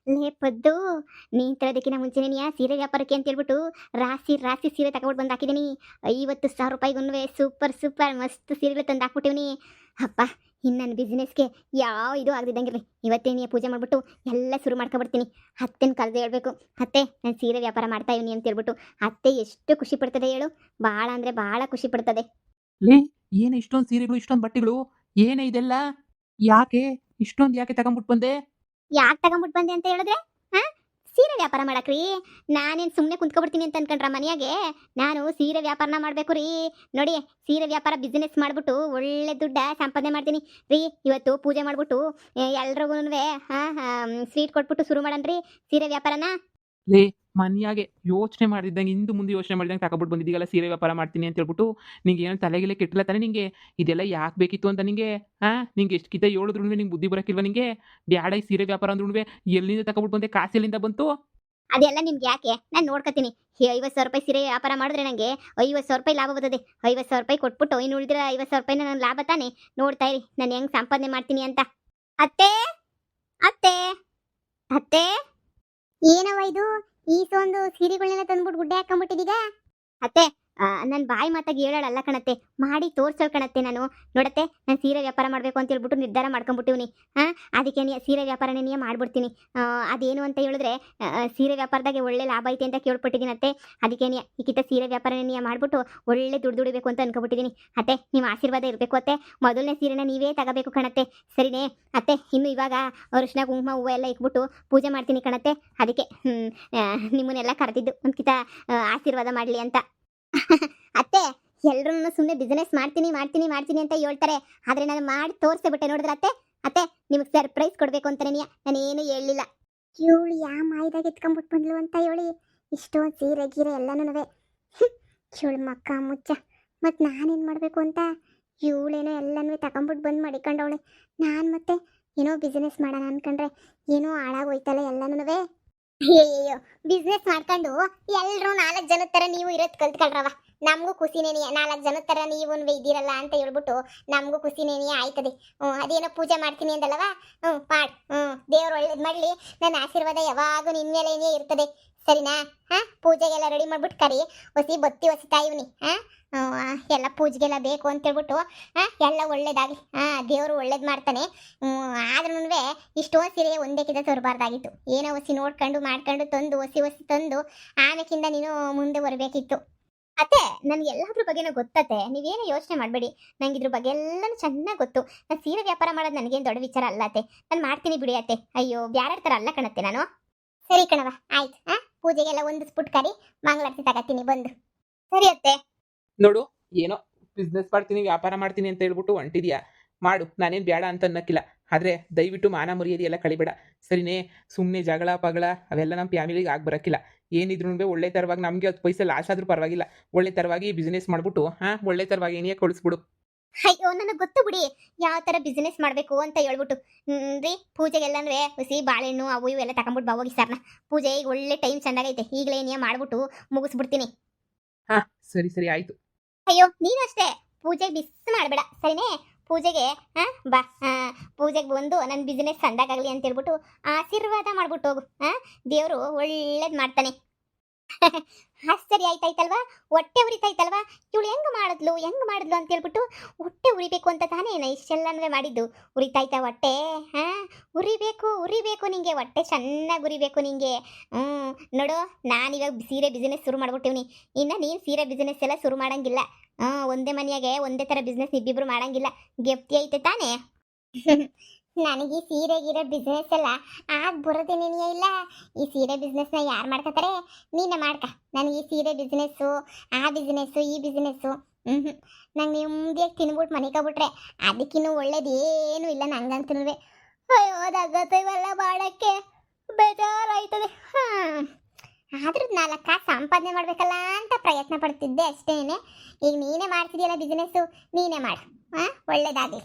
ಲೇ ಪದ್ದು, ನೀನ್ ತರೋದಕ್ಕಿಂತ ಮುಂಚೆನೇ ಸೀರೆ ವ್ಯಾಪಾರಕ್ಕೆ ಅಂತ ಹೇಳ್ಬಿಟ್ಟು ರಾಶಿ ರಾಶಿ ಸೀರೆ ತಗೊಂಡು ಬಂದು ಹಾಕಿದೀನಿ. 50,000 ರೂಪಾಯಿಗೂ ಸೂಪರ್ ಸೂಪರ್ ಮಸ್ತ್ ಸೀರೆಗಳು ತಂದು ಹಾಕ್ಬಿಟ್ಟಿವ್ನಿ. ಅಪ್ಪ, ಇನ್ನು ನನ್ನ ಬಿಸ್ನೆಸ್ಗೆ ಯಾವ ಇದು ಆಗದಿದ್ದಂಗಿರ್ಲಿ, ಇವತ್ತೇ ನೀ ಪೂಜೆ ಮಾಡಿಬಿಟ್ಟು ಎಲ್ಲ ಶುರು ಮಾಡ್ಕೊಬಿಡ್ತೀನಿ. ಅತ್ತೆನ ಕರೆದು ಹೇಳ್ಬೇಕು, ಅತ್ತೆ ನಾನು ಸೀರೆ ವ್ಯಾಪಾರ ಮಾಡ್ತಾ ಇವನಿ ಅಂತ ಹೇಳ್ಬಿಟ್ಟು. ಅತ್ತೆ ಎಷ್ಟು ಖುಷಿ ಪಡ್ತದೆ ಹೇಳು, ಭಾಳ ಅಂದರೆ ಭಾಳ ಖುಷಿ ಪಡ್ತದೆ. ಲೇ, ಏನು ಇಷ್ಟೊಂದು ಸೀರೆಗಳು ಇಷ್ಟೊಂದು ಬಟ್ಟೆಗಳು, ಏನೇ ಇದೆಲ್ಲ? ಯಾಕೆ ಇಷ್ಟೊಂದು ಯಾಕೆ ತಗೊಂಡ್ಬಿಟ್ಟು ಬಂದೆ? ಯಾಕೆ ತಗೊಂಬಿಟ್ಟು ಬಂದೆ ಅಂತ ಹೇಳಿದ್ರೆ, ಹಾ, ಸೀರೆ ವ್ಯಾಪಾರ ಮಾಡಕ್ರಿ. ನಾನೇನು ಸುಮ್ಮನೆ ಕುಂತ್ಕೊಬಿಡ್ತೀನಿ ಅಂತ ಅನ್ಕೊಂಡ್ರ ಮನೆಯಾಗೆ? ನಾನು ಸೀರೆ ವ್ಯಾಪಾರನ ಮಾಡಬೇಕು ರೀ. ನೋಡಿ, ಸೀರೆ ವ್ಯಾಪಾರ ಬಿಸ್ನೆಸ್ ಮಾಡಿಬಿಟ್ಟು ಒಳ್ಳೆ ದುಡ್ಡ ಸಂಪಾದನೆ ಮಾಡ್ತೀನಿ ರೀ. ಇವತ್ತು ಪೂಜೆ ಮಾಡಿಬಿಟ್ಟು ಎಲ್ರಿಗೂ ಸ್ವೀಟ್ ಕೊಟ್ಬಿಟ್ಟು ಶುರು ಮಾಡನ್ರಿ ಸೀರೆ ವ್ಯಾಪಾರನ. ಲೇ, ಮನೆಯಾಗೆ ಯೋಚನೆ ಮಾಡಿದ್ದಂಗೆ ಹಿಂದೆ ಮುಂದೆ ಯೋಚನೆ ಮಾಡಿದಂಗೆ ತಗೊಬಿಟ್ಟು ಬಂದಿದ್ದೀಗಲ್ಲ ಸೀರೆ ವ್ಯಾಪಾರ ಮಾಡ್ತೀನಿ ಅಂತ ಹೇಳ್ಬಿಟ್ಟು. ನಿಂಗೆ ಏನು ತಲೆಗೆಲೆ ಕೆಟ್ಟಿಲ್ಲ ತಾನೆ ನಿಂಗೆ? ಇದೆಲ್ಲ ಯಾಕೆ ಬೇಕಿತ್ತು ಅಂತ ನಿಂಗೆ? ನಿಂಗೆ ಎಷ್ಟು ಕಿತ್ತ ಹೇಳಿದ್ರು ನಿಂಗೆ ಬುದ್ಧಿ ಬರೋಕ್ಕಿಲ್ವ ನಿಂಗೆ? ಬ್ಯಾಡ ಈ ಸೀರೆ ವ್ಯಾಪಾರ ಅಂದ್ರೂ ಎಲ್ಲಿಂದ ತಗೊಬಿಟ್ಟು ಬಂದೆ? ಕಾಸು ಎಲ್ಲಿಂದ ಬಂತು? ಅದೆಲ್ಲ ನಿಮ್ಗೆ ಯಾಕೆ, ನಾನು ನೋಡ್ಕೊತೀನಿ. 50,000 ರೂಪಾಯಿ ಸೀರೆ ವ್ಯಾಪಾರ ಮಾಡಿದ್ರೆ ನನಗೆ 50,000 ರೂಪಾಯಿ ಲಾಭ ಬರ್ತದೆ. 50,000 ರೂಪಾಯಿ ಕೊಟ್ಬಿಟ್ಟು ಇನ್ನು ಉಳಿದಿರೋ 50,000 ರೂಪಾಯಿನ ನಾನು ಲಾಭ ತಾನೆ. ನೋಡ್ತಾ ಇರಿ ನಾನು ಹೆಂಗೆ ಸಂಪಾದನೆ ಮಾಡ್ತೀನಿ ಅಂತ. ಅತ್ತೆ, ಅತ್ತೆ, ಅತ್ತೆ, ಏನವ ಇದು? ಈಸೊಂದು ಸೀರೆಗಳನ್ನೆಲ್ಲ ತಂದ್ಬಿಟ್ಟು ಗುಡ್ಡೆ ಹಾಕೊಂಡ್ಬಿಟ್ಟಿದೀಗ. ಅತ್ತೆ, ನನ್ನ ಬಾಯಿ ಮಾತಾಗಿ ಹೇಳೋಳಲ್ಲ ಕಣತ್ತೆ, ಮಾಡಿ ತೋರ್ಸೋಳು ಕಣತ್ತೆ. ನಾನು ನೋಡತ್ತೆ, ನಾನು ಸೀರೆ ವ್ಯಾಪಾರ ಮಾಡಬೇಕು ಅಂತ ಹೇಳ್ಬಿಟ್ಟು ನಿರ್ಧಾರ ಮಾಡ್ಕೊಂಬಿಟ್ಟಿವ್ನಿ. ಅದಕ್ಕೆ ಸೀರೆ ವ್ಯಾಪಾರನೇ ಮಾಡ್ಬಿಡ್ತೀನಿ. ಅದೇನು ಅಂತ ಹೇಳಿದ್ರೆ, ಸೀರೆ ವ್ಯಾಪಾರದಾಗೆ ಒಳ್ಳೆ ಲಾಭ ಐತೆ ಅಂತ ಕೇಳ್ಪಟ್ಟಿದ್ದೀನಿ ಅತ್ತೆ. ಅದಕ್ಕೆ ಈಗಿತ ಸೀರೆ ವ್ಯಾಪಾರನೇ ಮಾಡಿಬಿಟ್ಟು ಒಳ್ಳೆ ದುಡ್ಡು ದುಡಿಬೇಕು ಅಂತ ಅನ್ಕೊಬಿಟ್ಟಿದ್ದೀನಿ. ಅತ್ತೆ, ನಿಮ್ಮ ಆಶೀರ್ವಾದ ಇರಬೇಕು ಅತ್ತೆ. ಮೊದಲನೇ ಸೀರೆನ ನೀವೇ ತಗೋಬೇಕು ಕಣತ್ತೆ, ಸರಿನೇ ಅತ್ತೆ? ಇನ್ನು ಇವಾಗ ಅರಿಶಿನ ಕುಂಕುಮ ಹೂವು ಎಲ್ಲ ಇಕ್ಬಿಟ್ಟು ಪೂಜೆ ಮಾಡ್ತೀನಿ ಕಣತ್ತೆ. ಅದಕ್ಕೆ ನಿಮ್ಮನ್ನೆಲ್ಲ ಕರೆದಿದ್ದು ಒಂದ್ಕಿತ ಆಶೀರ್ವಾದ ಮಾಡಲಿ ಅಂತ. ಅತ್ತೆ, ಎಲ್ರೂ ಸುಮ್ಮನೆ ಬಿಸ್ನೆಸ್ ಮಾಡ್ತೀನಿ ಮಾಡ್ತೀನಿ ಮಾಡ್ತೀನಿ ಅಂತ ಹೇಳ್ತಾರೆ, ಆದರೆ ನಾನು ಮಾಡಿ ತೋರಿಸ್ಬಿಟ್ಟೆ ನೋಡಿದ್ರೆ ಅತ್ತೆ. ಅತ್ತೆ, ನಿಮಗೆ ಸರ್ಪ್ರೈಸ್ ಕೊಡಬೇಕು ಅಂತಾನೆ ನಾನೇನು ಹೇಳಲಿಲ್ಲ. ಇವಳು ಯಾ ಮಾಯದಾಗ ಎತ್ಕೊಂಡ್ಬಿಟ್ಟು ಬಂದ್ಲು ಅಂತ ಹೇಳಿ ಇಷ್ಟೊಂದು ಸೀರೆ ಗೀರೆ ಎಲ್ಲನೂ ಇವಳು ಮಕ್ಕ ಮುಚ್ಚ. ಮತ್ತು ನಾನೇನು ಮಾಡಬೇಕು ಅಂತ ಇವಳೇನೋ ಎಲ್ಲನೂ ತಗೊಂಬಿಟ್ಟು ಬಂದು ಮಾಡಿಕೊಂಡವಳೆ. ನಾನು ಮತ್ತೆ ಏನೋ ಬಿಸ್ನೆಸ್ ಮಾಡೋಣ ಅನ್ಕೊಂಡ್ರೆ ಏನೋ ಹಾಳಾಗೋಯ್ತಲ್ಲ ಎಲ್ಲನೂ. ಅಯ್ಯಯ್ಯೋ, ಬಿಸ್ನೆಸ್ ಮಾಡ್ಕೊಂಡು ಎಲ್ಲರೂ 4 ಜನದ ಥರ ನೀವು ಇರೋದು ಕಲ್ತ್ಕೊಳ್ರವ. ನಮಗೂ ಖುಷಿನೇನಿಯ, 4 ಜನದ ಥರ ನೀವು ಇದ್ದೀರಲ್ಲ ಅಂತ ಹೇಳ್ಬಿಟ್ಟು ನಮಗೂ ಖುಷಿನೇನಿಯ ಆಯ್ತದೆ. ಅದೇನೋ ಪೂಜೆ ಮಾಡ್ತೀನಿ ಅಂದಲ್ಲವ, ಪಾಡ್. ದೇವ್ರು ಒಳ್ಳೇದು ಮಾಡಲಿ, ನನ್ನ ಆಶೀರ್ವಾದ ಯಾವಾಗೂ ನಿನ್ನ ಮೇಲೇನೇ ಇರ್ತದೆ, ಸರಿನಾ? ಪೂಜೆಗೆಲ್ಲ ರೆಡಿ ಮಾಡ್ಬಿಟ್ಟು ಕರಿ, ಹೊಸಿ ಬತ್ತಿ ಹೊಸಿತಾ ಇವನಿ. ಎಲ್ಲ ಪೂಜೆಗೆಲ್ಲ ಬೇಕು ಅಂತೇಳ್ಬಿಟ್ಟು ಎಲ್ಲ ಒಳ್ಳೇದಾಗಲಿ. ದೇವರು ಒಳ್ಳೇದು ಮಾಡ್ತಾನೆ. ಆದ್ರೂ ಇಷ್ಟೊಂದು ಸೀರೆ ಒಂದೇಕಿಂತ ತರಬಾರ್ದಾಗಿತ್ತು. ಏನೋ ಹೊಸಿ ನೋಡ್ಕೊಂಡು ಮಾಡ್ಕೊಂಡು ತಂದು ಹೊಸಿ ತಂದು ಆಮೇಕಿಂದ ನೀನು ಮುಂದೆ ಬರಬೇಕಿತ್ತು. ಅತ್ತೆ, ನನಗೆ ಎಲ್ಲದ್ರ ಬಗ್ಗೆನೂ ಗೊತ್ತತ್ತೆ, ನೀವೇನು ಯೋಚನೆ ಮಾಡಬೇಡಿ. ನಂಗೆ ಇದ್ರ ಬಗ್ಗೆ ಎಲ್ಲನೂ ಚೆನ್ನಾಗಿ ಗೊತ್ತು. ನಾನು ಸೀರೆ ವ್ಯಾಪಾರ ಮಾಡೋದು ನನಗೇನು ದೊಡ್ಡ ವಿಚಾರ ಅಲ್ಲ ಅತ್ತೆ. ನಾನು ಮಾಡ್ತೀನಿ ಬಿಡಿ ಅತ್ತೆ. ಅಯ್ಯೋ, ಬ್ಯಾರ ಥರ ಅಲ್ಲ ಕಣತ್ತೆ ನಾನು. ಸರಿ ಕಣವ, ಆಯ್ತು. ಪೂಜೆಗೆಲ್ಲ ಒಂದು ಸ್ಪುಟ್ ಕರಿ, ಮಂಗಳಾರತಿ ತಗತ್ತೀನಿ ಬಂದು. ಸರಿ ಅತ್ತೆ. ನೋಡು, ಏನೋ ಬಿಸ್ನೆಸ್ ಮಾಡ್ತೀನಿ ವ್ಯಾಪಾರ ಮಾಡ್ತೀನಿ ಅಂತ ಹೇಳ್ಬಿಟ್ಟು ಹೊಂಟಿದ್ಯಾ, ಮಾಡು. ನಾನೇನು ಬೇಡ ಅಂತ ಅನ್ನಕ್ಕಿಲ್ಲ. ಆದರೆ ದಯವಿಟ್ಟು ಮಾನ ಮರ್ಯಾದೆ ಎಲ್ಲ ಕಳಿಬೇಡ, ಸರಿನೇ? ಸುಮ್ಮನೆ ಜಗಳ ಪಗಳ ಅವೆಲ್ಲ ನಮ್ಮ ಫ್ಯಾಮಿಲಿಗೆ ಆಗಿ ಬರೋಕ್ಕಿಲ್ಲ. ಏನಿದ್ರು ಒಳ್ಳೆ ಥರವಾಗಿ ನಮಗೆ 10 ಪೈಸೆ ಲಾಸ್ ಆದರೂ ಪರವಾಗಿಲ್ಲ, ಒಳ್ಳೆ ಥರವಾಗಿ ಬಿಸ್ನೆಸ್ ಮಾಡಿಬಿಟ್ಟು ಒಳ್ಳೆ ಥರವಾಗಿ ಏನೇ ಕಳಿಸ್ಬಿಡು. ಅಯ್ಯೋ, ನನಗೆ ಗೊತ್ತು ಬಿಡಿ ಯಾವ ಥರ ಬಿಸ್ನೆಸ್ ಮಾಡಬೇಕು ಅಂತ ಹೇಳ್ಬಿಟ್ಟು. ರೀ, ಪೂಜೆಗೆಲ್ಲನೂ ಹುಸಿ ಬಾಳೆಹಣ್ಣು ಅವು ಇವೆಲ್ಲ ತಗೊಂಬಿಟ್ಟು ಬಾವೋಗಿ ಸರ್ನ. ಪೂಜೆ ಈಗ ಒಳ್ಳೆ ಟೈಮ್ ಚೆನ್ನಾಗೈತೆ, ಈಗಲೇ ಏನೇ ಮಾಡ್ಬಿಟ್ಟು ಮುಗಿಸ್ಬಿಡ್ತೀನಿ. ಸರಿ ಸರಿ ಆಯಿತು. ಅಯ್ಯೋ, ನೀನು ಅಷ್ಟೇ ಪೂಜೆಗೆ ಮಿಸ್ ಮಾಡಬೇಡ, ಸರಿನೇ? ಪೂಜೆಗೆ ಬಾ, ಪೂಜೆಗೆ ಬಂದು ನನ್ನ ಬಿಸ್ನೆಸ್ ಸಂದಾಗಲಿ ಅಂತ ಹೇಳ್ಬಿಟ್ಟು ಆಶೀರ್ವಾದ ಮಾಡ್ಬಿಟ್ಟು ಹೋಗು. ದೇವರು ಒಳ್ಳೇದು ಮಾಡ್ತಾನೆ. ಆಶ್ಚರ್ಯ ಆಯ್ತಾಯ್ತಲ್ವಾ? ಹೊಟ್ಟೆ ಉರಿತಾಯ್ತಲ್ವಾ? ಇವಳು ಹೆಂಗೆ ಮಾಡಿದ್ಲು ಅಂತ ಹೇಳ್ಬಿಟ್ಟು ಹೊಟ್ಟೆ ಉರಿಬೇಕು ಅಂತ ತಾನೇ ನಾ ಇಷ್ಟೆಲ್ಲನೂ ಮಾಡಿದ್ದು. ಉರಿತಾಯ್ತಾ ಹೊಟ್ಟೆ? ಉರಿಬೇಕು ನಿಂಗೆ ಹೊಟ್ಟೆ ಚೆನ್ನಾಗಿ ಉರಿಬೇಕು ನಿಂಗೆ. ನೋಡು, ನಾನಿವಾಗ ಸೀರೆ ಬಿಸ್ನೆಸ್ ಶುರು ಮಾಡ್ಬಿಟ್ಟಿವ್ನಿ. ಇನ್ನು ನೀನು ಸೀರೆ ಬಿಸ್ನೆಸ್ ಎಲ್ಲ ಶುರು ಮಾಡೋಂಗಿಲ್ಲ. ಒಂದೇ ಮನೆಯಾಗೆ ಒಂದೇ ಥರ ಬಿಸ್ನೆಸ್ ಇಬ್ಬಿಬ್ರು ಮಾಡೋಂಗಿಲ್ಲ. ಗೆಪ್ತಿ ಐತೆ ತಾನೇ? ನನಗೆ ಈ ಸೀರೆ ಗೀರೆ ಬಿಸ್ನೆಸ್ ಎಲ್ಲ ಆಗ ಬರೋದೇನೇನೇ ಇಲ್ಲ. ಈ ಸೀರೆ ಬಿಸ್ನೆಸ್ನ ಯಾರು ಮಾಡ್ಕೋತಾರೆ? ನೀನೇ ಮಾಡ್ಕ. ನನಗೆ ಈ ಸೀರೆ ಬಿಸ್ನೆಸ್ಸು, ಆ ಬಿಸ್ನೆಸ್ಸು, ಈ ಬಿಸ್ನೆಸ್ಸು ನಂಗೆ ನೆಮ್ಮದಿಯಾಗಿ ತಿನ್ಬಿಟ್ಟು ಮನೆಕೊಬಿಟ್ರೆ ಅದಕ್ಕಿನ್ನೂ ಒಳ್ಳೇದೇನು ಇಲ್ಲ ನಂಗಂತೂ. ಅಯ್ಯೋ, ಅದಾಗತ್ತೆ ಇವೆಲ್ಲ ಮಾಡೋಕ್ಕೆ ಬೇಜಾರಾಯ್ತದೆ. ಆದ್ರೂ 4 ಕಾಸು ಸಂಪಾದನೆ ಮಾಡಬೇಕಲ್ಲ ಅಂತ ಪ್ರಯತ್ನ ಪಡ್ತಿದ್ದೆ ಅಷ್ಟೇನೆ. ಈಗ ನೀನೇ ಮಾಡ್ತಿದ್ದೀಯಲ್ಲ ಬಿಸ್ನೆಸ್ಸು, ನೀನೇ ಮಾಡು. ಒಳ್ಳೇದಾಗಲಿ.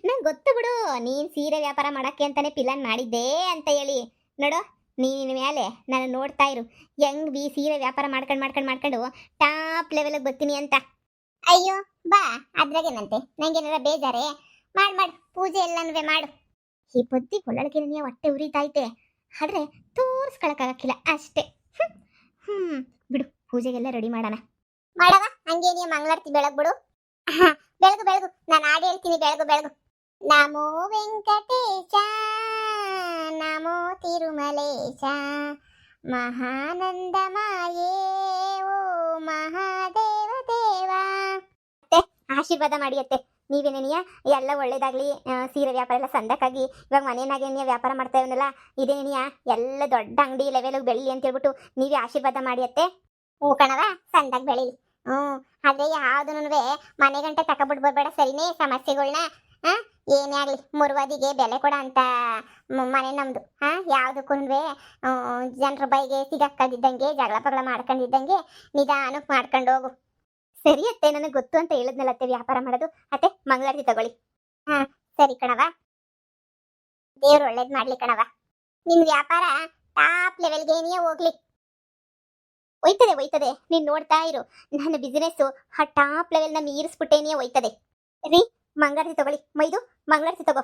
ನಂಗೆ ಗೊತ್ತು ಬಿಡು, ನೀನು ಸೀರೆ ವ್ಯಾಪಾರ ಮಾಡೋಕ್ಕೆ ಅಂತಾನೆ ಪ್ಲಾನ್ ಮಾಡಿದ್ದೆ ಅಂತ ಹೇಳಿ. ನೋಡು, ನೀನು ಮೇಲೆ ನಾನು ನೋಡ್ತಾ ಇರು ಹೆಂಗೆ ಸೀರೆ ವ್ಯಾಪಾರ ಮಾಡ್ಕೊಂಡು ಟಾಪ್ ಲೆವೆಲಿಗೆ ಬರ್ತೀನಿ ಅಂತ. ಅಯ್ಯೋ ಬಾ, ಅದ್ರಾಗೇನಂತೆ? ನಂಗೇನಾರ ಬೇಜಾರೇ? ಮಾಡು ಪೂಜೆ ಎಲ್ಲನೂ ಮಾಡು. ಈ ಬುದ್ಧಿ ಒಳ್ಳೊಳಗೆ ಹೊಟ್ಟೆ ಉರಿತೈತೆ, ಆದ್ರೆ ತೋರಿಸ್ಕೊಳಕ್ಕಾಗಕ್ಕಿಲ್ಲ ಅಷ್ಟೇ. ಹ್ಮ್ ಬಿಡು, ಪೂಜೆಗೆಲ್ಲ ರೆಡಿ ಮಾಡೋಣ. ಮಾಡವ ಹಂಗೆ ನೀ ಮಂಗಳಾರತಿ ಬೆಳಗ್ಬಿಡು. ಬೆಳಗು ಬೆಳಗು, ನಾನು ಹಾಡು ಹೇಳ್ತೀನಿ, ಬೆಳಗು ಬೆಳಗು. ನಮೋ ವೆಂಕಟೇಶ, ನಮೋ ತಿರುಮಲೇಶ, ಮಹಾನಂದ ಮಾಯೇ ಓ ಮಹಾದೇವ ದೇವ. ಅತ್ತೆ ಆಶೀರ್ವಾದ ಮಾಡಿ ಅತ್ತೆ. ನೀವೇನೇನಿಯ ಎಲ್ಲ ಒಳ್ಳೇದಾಗ್ಲಿ, ಸೀರೆ ವ್ಯಾಪಾರ ಎಲ್ಲ ಸಂದಕ್ಕಾಗಿ ಇವಾಗ ಮನೇನಾಗೇನಿಯ ವ್ಯಾಪಾರ ಮಾಡ್ತಾ ಇವನಲ್ಲ, ಇದೇನಿಯ ಎಲ್ಲ ದೊಡ್ಡ ಅಂಗಡಿ ಲೆವೆಲ್ಗೆ ಬೆಳೀಲಿ ಅಂತ ಹೇಳ್ಬಿಟ್ಟು ನೀವೇ ಆಶೀರ್ವಾದ ಮಾಡಿ ಅತ್ತೆ. ಹ್ಞೂ ಕಣವ, ಸಂದಾಗ ಬೆಳೀಲಿ. ಆದ್ರೆ ಯಾವ್ದೂ ಮನೆ ಗಂಟೆ ತಕೊಬಿಟ್ಟು ಬರ್ಬೇಡ, ಸರಿನೇ? ಸಮಸ್ಯೆಗಳ್ನ ಏನೇ ಆಗ್ಲಿ ಮುರುವಾದಿಗೆ ಬೆಲೆ ಕೊಡ ಅಂತ ಮನೆ ನಮ್ದು. ಯಾವ್ದಕ್ಕೂ ಜನರ ಬೈಗೆ ಸಿಗಕ್ಕಾಗಿದ್ದಂಗೆ ಜಗಳ ಪಗಳ ಮಾಡ್ಕೊಂಡಿದ್ದಂಗೆ ನಿಧಾನಕ್ಕೆ ಮಾಡ್ಕೊಂಡು ಹೋಗು. ಸರಿ ಅತ್ತೆ, ನನಗೆ ಗೊತ್ತು ಅಂತ ಹೇಳಿದ್ನಲ್ಲ ಅತ್ತೆ ವ್ಯಾಪಾರ ಮಾಡೋದು. ಅತ್ತೆ ಮಂಗಳಾರತಿ ತಗೊಳ್ಳಿ. ಸರಿ ಕಣವ, ದೇವ್ರು ಒಳ್ಳೇದ್ ಮಾಡ್ಲಿ ಕಣವ. ನಿನ್ ವ್ಯಾಪಾರ ಟಾಪ್ ಲೆವೆಲ್ಗೆ ಏನಿಯೇ ಹೋಗ್ಲಿ. ಒಯ್ತದೆ ನೀನ್ ನೋಡ್ತಾ ಇರು, ನನ್ನ ಬಿಸಿನೆಸ್ ಆ ಟಾಪ್ ಲೆವೆಲ್ನ ಮೀರಿಸ್ಬಿಟ್ಟೇನಿಯೇ ಹೋಯ್ತದೆ. ರೀ ಮಂಗಳಾರತಿ ತಗೊಳ್ಳಿ, ಮೈದು ಮಂಗಳಾರತಿ ತಗೋ.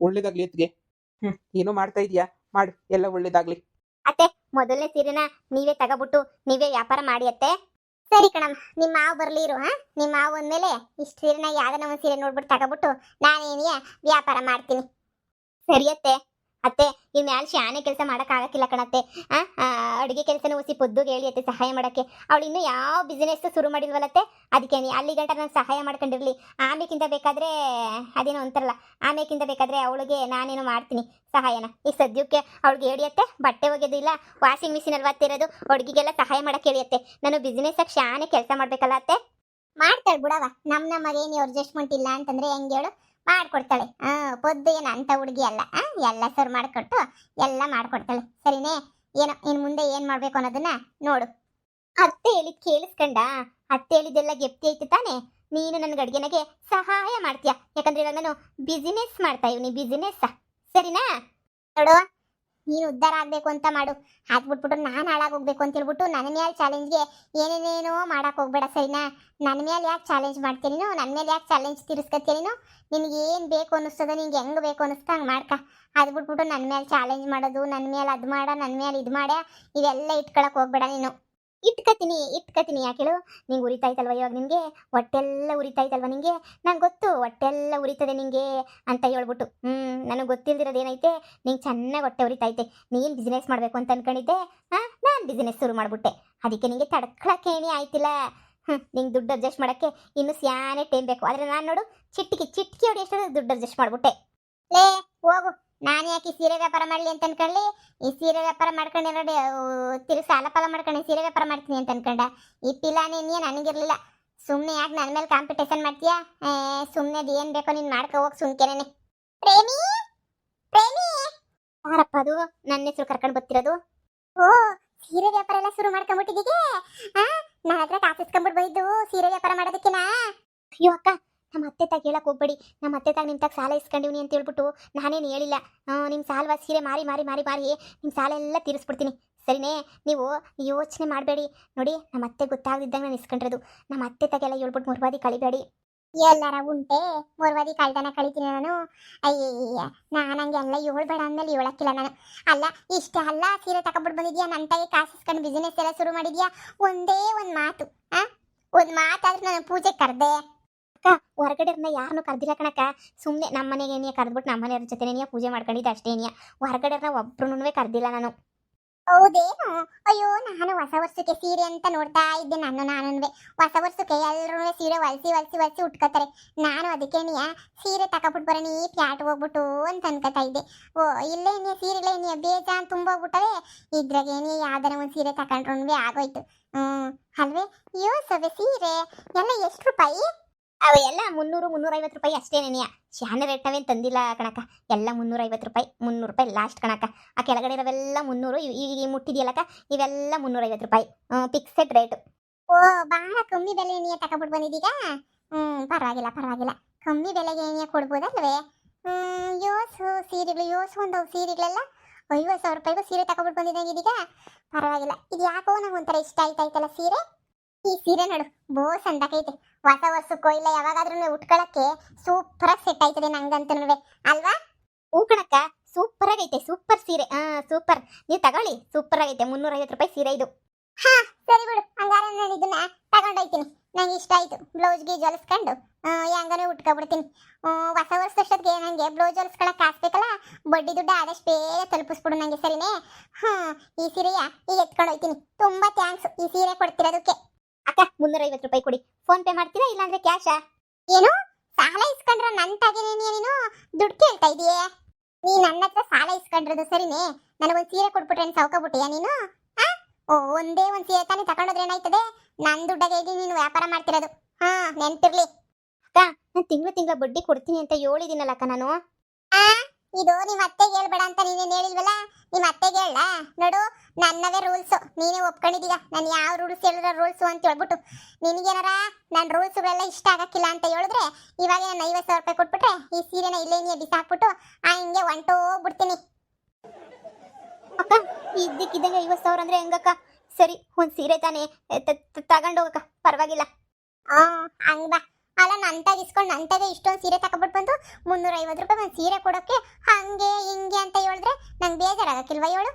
ಒಳ್ಳೇದಾಗ್ಲಿ ಅತ್ತಿಗೆ. ಏನೋ ಮಾಡ್ತಾ ಇದೀಯಾ, ಮಾಡು, ಎಲ್ಲ ಒಳ್ಳೇದಾಗ್ಲಿ. ಅತ್ತೆ ಮೊದಲನೇ ಸೀರೆನ ನೀವೇ ತಗೋಬಿಟ್ಟು ನೀವೇ ವ್ಯಾಪಾರ ಮಾಡಿ ಅತ್ತೆ. ಸರಿ ಕಣಮ್ಮ, ನಿಮ್ಮ ಮಾವು ಬರ್ಲಿ ಇರು. ನಿಮ್ಮ ಮಾವು ಅಂದ್ಮೇಲೆ ಇಷ್ಟು ಸೀರೆನ ಯಾವ್ದನ್ನ ಒಂದು ಸೀರೆ ನೋಡ್ಬಿಟ್ಟು ತಗೋಬಿಟ್ಟು ನಾನೇನಿಯ ವ್ಯಾಪಾರ ಮಾಡ್ತೀನಿ. ಸರಿ ಅತ್ತೆ. ಅತ್ತೆ ಇನ್ ಮ್ಯಾಲ ಶಾನೆ ಕೆಲಸ ಆಗಕ್ಕಿಲ್ಲ ಕಣತ್ತೆ. ಅಡುಗೆ ಕೆಲಸನೂ ಉಸಿ ಪೊದ್ದುಗೆ ಹೇಳಿ ಅತ್ತೆ ಸಹಾಯ ಮಾಡಕ್ಕೆ. ಅವಳು ಇನ್ನೂ ಯಾವ ಬಿಸ್ನೆಸ್ ಶುರು ಮಾಡಿಲ್ವಲ್ಲತ್ತೆ, ಅದಕ್ಕೆ ಅಲ್ಲಿ ಗಂಟ ನಾನು ಸಹಾಯ ಮಾಡ್ಕೊಂಡಿರ್ಲಿ. ಆಮೇಕಿಂತ ಬೇಕಾದ್ರೆ ಅದೇನೋ ಅಂತಾರಲ್ಲ, ಆಮೇಕಿಂತ ಬೇಕಾದ್ರೆ ಅವಳಿಗೆ ನಾನೇನೋ ಮಾಡ್ತೀನಿ ಸಹಾಯನ. ಈಗ ಸದ್ಯಕ್ಕೆ ಅವಳಿಗೆ ಹೇಳಿಯತ್ತೆ ಬಟ್ಟೆ ಒಗೆಯೋದು ಇಲ್ಲ, ವಾಷಿಂಗ್ ಮಿಷಿನ್ ಅಲ್ಲಿ ಒತ್ತಿರೋದು, ಅಡುಗೆಗೆಲ್ಲ ಸಹಾಯ ಮಾಡಕ್ಕೆ ಹೇಳಿಯತ್ತೆ. ನಾನು ಬಿಸ್ನೆಸ್ ಆಗಿ ಶಾನೆ ಕೆಲಸ ಮಾಡ್ಬೇಕಲ್ಲ ಅತ್ತೆ. ಮಾಡ್ತಾಳೆ ಬಿಡವ, ನಮಗೇನು ಅಡ್ಜಸ್ಟ್ಮೆಂಟ್ ಇಲ್ಲ ಅಂತಂದ್ರೆ ಹೆಂಗೆ ಹೇಳು, ಮಾಡ್ಕೊಡ್ತಾಳೆ. ಪೊದ್ದು ಏನು ಅಂತ ಹುಡುಗಿ ಅಲ್ಲ, ಎಲ್ಲ ಸರ್ ಮಾಡಿಕೊಟ್ಟು ಎಲ್ಲ ಮಾಡ್ಕೊಡ್ತಾಳೆ. ಸರಿನೇ? ಏನೋ ಇನ್ನು ಮುಂದೆ ಏನು ಮಾಡಬೇಕು ಅನ್ನೋದನ್ನ ನೋಡು. ಅತ್ತೆ ಹೇಳಿದ್ ಕೇಳಿಸ್ಕೊಂಡ? ಅತ್ತೆ ಹೇಳಿದ್ದೆಲ್ಲ ಗೆಪ್ತಿ ಐತಿ ತಾನೆ? ನೀನು ನನಗೆ ಅಡುಗೆನಾಗೆ ಸಹಾಯ ಮಾಡ್ತೀಯ, ಯಾಕಂದ್ರೆ ಇವಾಗ ನಾನು ಬಿಸಿನೆಸ್ ಮಾಡ್ತಾ ಇವ್ನಿ, ಬಿಸಿನೆಸ್. ಸರಿನಾ? ನೋಡು, ನೀನು ಉದ್ಧಾರ ಆಗಬೇಕು ಅಂತ ಮಾಡು. ಹಾಕ್ಬಿಟ್ಬಿಟ್ಟು ನಾನು ಹಾಳಾಗೋಗ್ಬೇಕು ಅಂತ ಹೇಳ್ಬಿಟ್ಟು ನನ್ನ ಮೇಲೆ ಚಾಲೆಂಜ್ಗೆ ಏನೇನೇನೋ ಮಾಡಕ್ಕೆ ಹೋಗ್ಬೇಡ. ಸರಿನಾ? ನನ್ನ ಮೇಲೆ ಯಾಕೆ ಚಾಲೆಂಜ್ ಮಾಡ್ತೀನಿ ನೀನು? ನನ್ನ ಮೇಲೆ ಯಾಕೆ ಚಾಲೆಂಜ್ ತೀರಿಸ್ಕೊತೀನಿ ನೀನು? ನಿನಗೆ ಏನು ಬೇಕು ಅನ್ನಿಸ್ತದ, ನಿಂಗೆ ಹೆಂಗೆ ಬೇಕು ಅನ್ನಿಸ್ತಾ ಹಂಗೆ ಮಾಡ್ಕ. ಅದು ಬಿಟ್ಬಿಟ್ಟು ನನ್ನ ಮೇಲೆ ಚಾಲೆಂಜ್ ಮಾಡೋದು, ನನ್ನ ಮೇಲೆ ಅದು ಮಾಡ, ನನ್ನ ಮೇಲೆ ಇದು ಮಾಡ, ಇವೆಲ್ಲ ಇಟ್ಕೊಳಕ್ಕೆ ಹೋಗ್ಬೇಡ ನೀನು. ಇಟ್ಕತೀನಿ ಯಾಕೇಳು? ನಿಂಗೆ ಉರಿತಾಯ್ತಲ್ವ ಇವಾಗ, ನಿನಗೆ ಹೊಟ್ಟೆಲ್ಲ ಉರಿತಾಯ್ತಲ್ವ ನಿಂಗೆ? ನಂಗೆ ಗೊತ್ತು ಹೊಟ್ಟೆಲ್ಲ ಉರಿತದೆ ನಿಂಗೆ ಅಂತ ಹೇಳ್ಬಿಟ್ಟು. ನನಗೆ ಗೊತ್ತಿಲ್ದಿರೋದು ಏನೈತೆ, ನಿಂಗೆ ಚೆನ್ನಾಗಿ ಹೊಟ್ಟೆ ಉರಿತೈತೆ. ನೀನು ಬಿಸ್ನೆಸ್ ಮಾಡಬೇಕು ಅಂತ ಅನ್ಕೊಂಡಿದ್ದೆ, ನಾನು ಬಿಸ್ನೆಸ್ ಶುರು ಮಾಡಿಬಿಟ್ಟೆ. ಅದಕ್ಕೆ ನಿಂಗೆ ತಡ್ಕೊಳಕ್ಕೇನೇ ಆಯ್ತಿಲ್ಲ. ನಿಂಗೆ ದುಡ್ಡು ಅಡ್ಜಸ್ಟ್ ಮಾಡೋಕ್ಕೆ ಇನ್ನೂ ಸ್ಯಾನೆ ಟೈಮ್ ಬೇಕು. ಆದರೆ ನಾನು ನೋಡು ಚಿಟ್ಕಿ ಹೊಡಿ ಎಷ್ಟು ದುಡ್ಡು ಅಡ್ಜಸ್ಟ್ ಮಾಡಿಬಿಟ್ಟೆ. ಲೇ ಹೋಗು, ನಾನು ಯಾಕೆ ಈ ಸೀರೆ ವ್ಯಾಪಾರ ಮಾಡಲಿ ಅಂತ ಅನ್ಕೊಳ್ಳಿ? ಈ ಸೀರೆ ವ್ಯಾಪಾರ ಮಾಡ್ಕೊಂಡು ನೋಡಿ ತಿರುಗಿ ಸಾಲ ಪಾಲ ಮಾಡ್ಕೊಂಡು ಸೀರೆ ವ್ಯಾಪಾರ ಮಾಡ್ತೀನಿ ಅಂತ ಅನ್ಕೊಂಡ. ಈ ಪಿಲಾನೇನಿಯ ನನಗಿರ್ಲಿಲ್ಲ. ಸುಮ್ಮನೆ ಯಾಕೆ ನನ್ನ ಮೇಲೆ ಕಾಂಪಿಟೇಷನ್ ಮಾಡ್ತೀಯಾ? ಸುಮ್ಮನೆ ಅದು ಏನು ಬೇಕೋ ನೀನು ಮಾಡ್ಕೊ ಹೋಗಿ ಸುಮ್ಕೆನೆ. ಪ್ರೇಮಿ ಪ್ರೇಮಿ ಯಾರಪ್ಪ ಅದು ನನ್ನ ಹೆಸರು ಕರ್ಕೊಂಡು ಬರ್ತಿರೋದು? ಓ, ಸೀರೆ ವ್ಯಾಪಾರ ಎಲ್ಲ ಶುರು ಮಾಡ್ಕೊಂಬಿಟ್ಟಿದ್ದೀಗೆ? ನನ್ನ ಹತ್ರ ಕಾಸಿಸ್ಕೊಂಡ್ಬಿಟ್ಟು ಬಂದಿದ್ದು ಸೀರೆ ವ್ಯಾಪಾರ ಮಾಡೋದಕ್ಕೆನಾ? ಅಯ್ಯೋ ಅಕ್ಕ, ನಮ್ಮ ಅತ್ತೆ ತಾಗ ಹೇಳಕ್ಕೆ ಹೋಗ್ಬೇಡಿ. ನಮ್ಮ ಅತ್ತೆ ತಾಗ ನಿಮ್ಮ ತಾಗ ಸಾಲ ಇಸ್ಕೊಂಡಿವ್ನಿ ಅಂತ ಹೇಳ್ಬಿಟ್ಟು ನಾನೇನು ಹೇಳಿಲ್ಲ. ನಿಮ್ಮ ಸಾಲ ಸೀರೆ ಮಾರಿ ನಿಮ್ಮ ಸಾಲ ಎಲ್ಲ ತೀರಿಸ್ಬಿಡ್ತೀನಿ. ಸರಿನೇ? ನೀವು ಯೋಚನೆ ಮಾಡಬೇಡಿ. ನೋಡಿ, ನಮ್ಮ ಅತ್ತೆ ಗೊತ್ತಾಗದಿದ್ದಂಗೆ ನಾನು ಇಸ್ಕೊಂಡಿರೋದು. ನಮ್ಮ ಅತ್ತೆ ತಾಗೆಲ್ಲ ಹೇಳ್ಬಿಟ್ಟು ಮುರ್ವಾದಿ ಕಳಿಬೇಡಿ. ಎಲ್ಲಾರ ಉಂಟೆ ಮುರ್ವಾದಿ ಕಳ್ದನ ಕಳಿತೀನಿ ನಾನು? ಅಯ್ಯಯ್ಯ, ನಾನು ಹಂಗೆಲ್ಲ ಹೇಳ್ಬೇಡ ಅಂದಲ್ಲಿ ಹೇಳಕ್ಕಿಲ್ಲ ನಾನು. ಅಲ್ಲ, ಇಷ್ಟ ಅಲ್ಲ ಸೀರೆ ತಗೊಬಿಟ್ಟು ಬಂದಿದ್ಯಾ, ನನ್ನ ತಾಯಿ ಕಾಸಿಸ್ಕೊಂಡು ಬಿಸ್ನೆಸ್ ಎಲ್ಲ ಶುರು ಮಾಡಿದ್ಯಾ? ಒಂದೇ ಒಂದು ಮಾತು, ಒಂದು ಮಾತಾದ್ರೆ ನಾನು ಪೂಜೆ ಕರೆದೆ. ಅಕ್ಕ, ಹೊರಗಡೆಯವ್ರನ್ನ ಯಾರನ್ನೂ ಕರೆದಿಲ್ಲ ಕಣಕ್ಕ. ಸುಮ್ಮನೆ ನಮ್ಮ ಮನೆಗೆ ಏನಿಯ ಕರೆದ್ಬಿಟ್ಟು ನಮ್ಮ ಮನೆಯವ್ರ ಜೊತೆ ಪೂಜೆ ಮಾಡ್ಕೊಂಡಿದ್ದೆ ಅಷ್ಟೇನಿಯ. ಹೊರಗಡೆಯವ್ರನ್ನ ಒಬ್ರು ಕರೆದಿಲ್ಲ ನಾನು. ಹೌದೇನು? ಅಯ್ಯೋ, ನಾನು ಹೊಸ ವರ್ಷಕ್ಕೆ ಸೀರೆ ಅಂತ ನೋಡ್ತಾ ಇದ್ದೆ. ನಾನುವೆ ಹೊಸ ವರ್ಷಕ್ಕೆ ಎಲ್ಲರೂ ಸೀರೆ ಹೊಲಿಸಿ ಉಟ್ಕೋತಾರೆ. ನಾನು ಅದಕ್ಕೇನಿಯ ಸೀರೆ ತಗೊಬಿಟ್ಟು ಬರೋಣ ಈ ಪ್ಯಾಟ್ ಹೋಗ್ಬಿಟ್ಟು ಅಂತ ಅನ್ಕೋತಾ ಇದ್ದೆ. ಓ, ಇಲ್ಲೇನಿಯ ಸೀರೆಗಳೇನಿಯ ಬೇಜಾನ್ ತುಂಬೋಗ್ಬಿಟ್ಟವೆ. ಇದ್ರಾಗೇನಿಯ ಯಾವ್ದಾರ ಒಂದು ಸೀರೆ ತಗೊಂಡ್ರೂ ಆಗೋಯ್ತು. ಅಲ್ವೇ? ಅಯ್ಯೋ ಸವೆ ಸೀರೆ ಎಲ್ಲ ಎಷ್ಟು ರೂಪಾಯಿ? ಅವು ಎಲ್ಲ 300-350 ರೂಪಾಯಿ ಅಷ್ಟೇನೇನಿಯ. ಶಾನೆ ರೇಟ್ನವೇನು ತಂದಿಲ್ಲ ಕಣಕ್ಕ. ಎಲ್ಲ 350 ರೂಪಾಯಿ, 300 ರೂಪಾಯಿ ಲಾಸ್ಟ್ ಕಣಕ್ಕ. ಆ ಕೆಳಗಡೆ ಇರೋವೆಲ್ಲ 300, ಈಗ ಮುಟ್ಟಿದೆಯಲ್ಲಕ್ಕ ಇವೆಲ್ಲ 350 ರೂಪಾಯಿ ಫಿಕ್ಸೆಡ್ ರೇಟು. ಓ, ಭಾಳ ಕಮ್ಮಿ ಬೆಲೆ ಏನಿಯ ತಗೊಬಿಟ್ಟು ಬಂದಿದ್ದೀಗ? ಪರವಾಗಿಲ್ಲ. ಕಮ್ಮಿ ಬೆಲೆಗೆ ಏನಿಯ ಕೊಡ್ಬೋದಲ್ವೇ? ಯೋಸು ಸೀರೆಗಳು, ಒಂದು ಸೀರೆಗಳೆಲ್ಲ 50,000 ರೂಪಾಯಿಗೂ ಸೀರೆ ತಗೊಬಿಟ್ಟು ಬಂದಿದ್ದಂಗೆ ಇದೀಗ. ಪರವಾಗಿಲ್ಲ. ಇದು ಯಾಕೋ ನಂಗೆ ಒಂಥರ ಇಷ್ಟ ಆಯ್ತಾಯ್ತಲ್ಲ ಸೀರೆ. ಈ ಸೀರೆ ನೋಡು, ಬೋ ಸಂದಕೈತೆ. ಹೊಸ ವರ್ಷಕ್ಕೋ ಇಲ್ಲ ಯಾವಾಗಾದ್ರೂ ಉಟ್ಕೊಳ್ಳೋಕ್ಕೆ ಸೂಪರಾಗಿ ಸೆಟ್ ಆಯ್ತದೆ ನಂಗಂತನೂ, ಅಲ್ವಾ? ಹೂ ಕಣಕ್ಕ, ಸೂಪರ್ ಆಗೈತೆ, ಸೂಪರ್ ಸೀರೆ. ಸೂಪರ್. ನೀವು ತಗೊಳ್ಳಿ, ಸೂಪರ್ ಆಗೈತೆ. 350 ರೂಪಾಯಿ ಸೀರೆ ಇದು. ಹಾ ಸರಿ ಬಿಡು, ಹಂಗಾರೆ ನಾನು ಇದನ್ನ ತಗೊಂಡೋಯ್ತೀನಿ. ನಂಗೆ ಇಷ್ಟ ಆಯ್ತು. ಬ್ಲೌಸ್ ಗೀಜ್ ಹೊಲಿಸ್ಕೊಂಡು ಹೆಂಗನೇ ಉಟ್ಕೊಬಿಡ್ತೀನಿ. ಹೊಸ ವರ್ಷದಷ್ಟೊತ್ತಿಗೆ ನನಗೆ ಬ್ಲೌಸ್ ಹೊಲಿಸ್ಕೊಳಕ್ ಕಾಸ್ಬೇಕಲ್ಲ, ಬಡ್ಡಿ ದುಡ್ಡು ಆದಷ್ಟು ಬೇಗ ತಲುಪಿಸ್ಬಿಡು ನನಗೆ, ಸರಿನೇ? ಈ ಸೀರೆಯ ಈಗ ಎತ್ಕೊಂಡೋಯ್ತೀನಿ. ತುಂಬಾ ಥ್ಯಾಂಕ್ಸ್ ಈ ಸೀರೆ ಕೊಡ್ತಿರೋದಕ್ಕೆ. ಅಕ್ಕ 350 ರೂಪಾಯಿ ಕೊಡಿ. ಫೋನ್ ಪೇ ಮಾಡ್ತೀರಾ ಇಲ್ಲಾಂದ್ರೆ ಕ್ಯಾಶಾ? ಏನು ಸಾಲ ಇಸ್ಕೊಂಡ್ರ ನನ್ ತಾಗಿನೇ ನೀನು ದುಡ್ಡು ಕೇಳ್ತಾ ಇದೀಯೇ? ನೀ ನನ್ನ ಹತ್ರ ಸಾಲ ಇಸ್ಕೊಂಡಿರೋದು ಸರಿನೇ? ನನಗೊಂದು ಸೀರೆ ಕೊಟ್ಬಿಟ್ರೆ ಸೌಕಬಿಟ್ಟಿಯಾ ನೀನು? ಒಂದೇ ಒಂದು ಸೀರೆ ತಾನೇ ತಗೊಂಡೋದ್ರೆ ಏನಾಯ್ತದೆ? ನನ್ನ ದುಡ್ಡಾಗೆ ನೀನು ವ್ಯಾಪಾರ ಮಾಡ್ತಿರೋದು. ನೆನ್ಪಿರ್ಲಿ ಅಕ್ಕ. ನಾನು ತಿಂಗಳ ಬಡ್ಡಿ ಕೊಡ್ತೀನಿ ಅಂತ ಹೇಳಿದಿನಲ್ಲಕ್ಕ ನಾನು. ಇದು ನಿಮ್ಮ ಅತ್ತೆಗೆ ಹೇಳ್ಬೇಡ ಅಂತ ನೀನೇನು ಹೇಳಿಲ್ವಲ್ಲ? ನಿಮ್ಮ ಅತ್ತೆಗೆ ಹೇಳ ನೋಡು, ನನ್ನವೇ ರೂಲ್ಸು. ನೀನೇ ಒಪ್ಕೊಂಡಿದ್ದೀಗ ನಾನು ಯಾವ ರೂಲ್ಸ್ ಹೇಳಿರೋ ರೂಲ್ಸು ಅಂತ ಹೇಳ್ಬಿಟ್ಟು. ನಿನಗೇನಾರ ನನ್ನ ರೂಲ್ಸ್ಗಳೆಲ್ಲ ಇಷ್ಟ ಆಗಕ್ಕಿಲ್ಲ ಅಂತ ಹೇಳಿದ್ರೆ ಇವಾಗ ನಾನು 50,000 ರೂಪಾಯಿ ಕೊಟ್ಬಿಟ್ರೆ ಈ ಸೀರೆನ ಇಲ್ಲೇ ನೀ ಬಿಸಾಕ್ಬಿಟ್ಟು ಹಿಂಗೆ ಹೊಂಟೋಗ್ಬಿಡ್ತೀನಿ. ಅಕ್ಕ ಇದ್ದಕ್ಕಿದ್ದಂಗೆ 50,000 ಅಂದ್ರೆ ಹೆಂಗಕ್ಕ? ಸರಿ, ಒಂದು ಸೀರೆ ತಾನೇ ತಗೊಂಡೋಗಕ್ಕ, ಪರವಾಗಿಲ್ಲ. ಹಂಗ ಬಾ. ಅಲ್ಲ ನಂತಾಗ ಇಸ್ಕೊಂಡು ನಂತಾಗೆ ಇಷ್ಟೊಂದು ಸೀರೆ ತಗೊಬಿಟ್ಟು ಬಂದು 350 ರೂಪಾಯಿ ಒಂದು ಸೀರೆ ಕೊಡೋಕೆ ಹಂಗೆ ಹಿಂಗೆ ಅಂತ ಹೇಳಿದ್ರೆ ನಂಗೆ ಬೇಜಾರಾಗಕ್ಕಿಲ್ವ ಹೇಳು?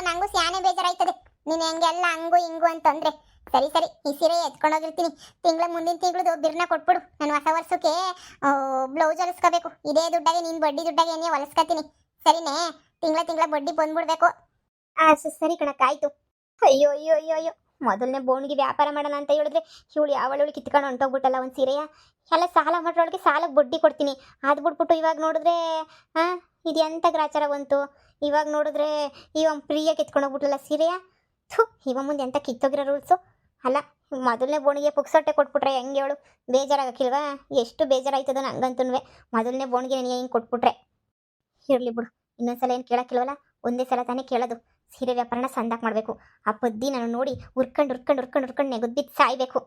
ನಂಗೂ ಸ್ಯಾನೆ ಬೇಜಾರಾಯ್ತದೆ ನೀನು ಹೆಂಗೆಲ್ಲ ಹಂಗು ಹಿಂಗು ಅಂತಂದ್ರೆ. ಸರಿ ಸರಿ, ಈ ಸೀರೆ ಎತ್ಕೊಂಡೋಗಿರ್ತೀನಿ. ಮುಂದಿನ ತಿಂಗಳದು ಬಿರ್ನ ಕೊಟ್ಬಿಡು. ನಾನು ಹೊಸ ವರ್ಷಕ್ಕೆ ಬ್ಲೌಸ್ ಹೊಲಿಸ್ಕೋಬೇಕು. ಇದೇ ದುಡ್ಡಾಗೆ ನೀನು ಬಡ್ಡಿ ದುಡ್ಡಾಗೆ ಏನೇ ಹೊಲಿಸ್ಕೊತೀನಿ, ಸರಿನೇ? ತಿಂಗಳ ಬಡ್ಡಿ ಬಂದ್ಬಿಡ್ಬೇಕು. ಸರಿ ಕಣಕ್ಕ, ಆಯ್ತು. ಅಯ್ಯೋ ಅಯ್ಯೋ ಅಯ್ಯೋ ಅಯ್ಯೋ, ಮೊದಲನೇ ಬೋಣಿಗೆ ವ್ಯಾಪಾರ ಮಾಡೋಣ ಅಂತ ಹೇಳಿದ್ರೆ ಇವಳು ಯಾವಳು ಕಿತ್ಕೊಂಡು ಹೊಂಟೋಗ್ಬಿಟ್ಟಲ್ಲ ಒಂದು ಸೀರೆಯ. ಎಲ್ಲ ಸಾಲ ಮಾಡೋಳಿಗೆ ಸಾಲಕ್ಕೆ ಬಡ್ಡಿ ಕೊಡ್ತೀನಿ, ಅದು ಬಿಟ್ಬಿಟ್ಟು ಇವಾಗ ನೋಡಿದ್ರೆ ಇದು ಎಂಥ ಗ್ರಾಚಾರ ಬಂತು. ಇವಾಗ ನೋಡಿದ್ರೆ ಇವ ಪ್ರಿಯ ಕಿತ್ಕೊಂಡೋಗ್ಬಿಟ್ಲಲ್ಲ ಸೀರೆಯ. ಇವ ಮುಂದೆ ಎಂಥ ಕಿತ್ತೋಗಿರೋ ರೂಲ್ಸು. ಅಲ್ಲ, ಮೊದಲನೇ ಬೋಣಿಗೆ ಪುಕ್ಸೊಟ್ಟೆ ಕೊಟ್ಬಿಟ್ರೆ ಹೆಂಗೆ ಹೇಳು? ಬೇಜಾರಾಗಕ್ಕಿಲ್ವಾ? ಎಷ್ಟು ಬೇಜಾರಾಯ್ತದೋ ನಂಗಂತೂ. ಮೊದಲನೇ ಬೋಣಿಗೆ ನನಗೆ ಹಿಂಗೆ ಕೊಟ್ಬಿಟ್ರೆ ಇರಲಿ ಬಿಡು. ಇನ್ನೊಂದ್ಸಲ ಏನು ಕೇಳೋಕ್ಕಿಲ್ವಲ್ಲ, ಒಂದೇ ಸಲ ತಾನೇ ಕೇಳೋದು. ಸೀರೆ ವ್ಯಾಪಾರನ ಸಂದಾಕ್ ಮಾಡಬೇಕು. ಆ ಪದ್ದಿ ನಾನು ನೋಡಿ ಉರ್ಕೊಂಡು ನೆಗದ್ಬಿಟ್ಟು ಸಾಯ್ಬೇಕು.